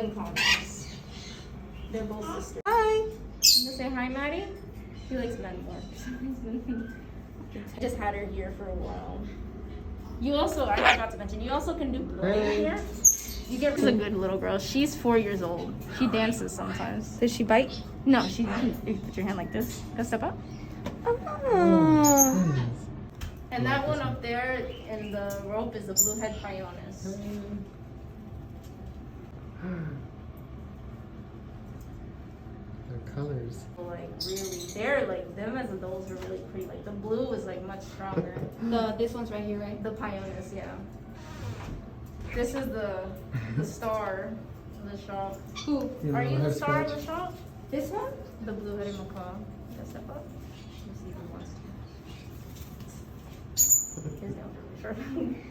and Converse. They're both sisters. Hi! You say hi, Maddie? She likes men more for some reason. I just had her here for a while. You also, I forgot to mention, you also can do blowing here. You get she's a good little girl. She's 4 years old. She dances sometimes. Does she bite? No, you put your hand like this. Go step up. Oh. And that one up there in the rope is the bluehead Pyonis. Their colors. Like really, they're like them as adults are really pretty. Like the blue is like much stronger. This one's right here, right? The Pyonis, yeah. This is the star of the shop. Who? Are you the star of the shop? This one? The blue-headed macaw. You gotta step up. Let's see if he wants to. His nails are really sharp.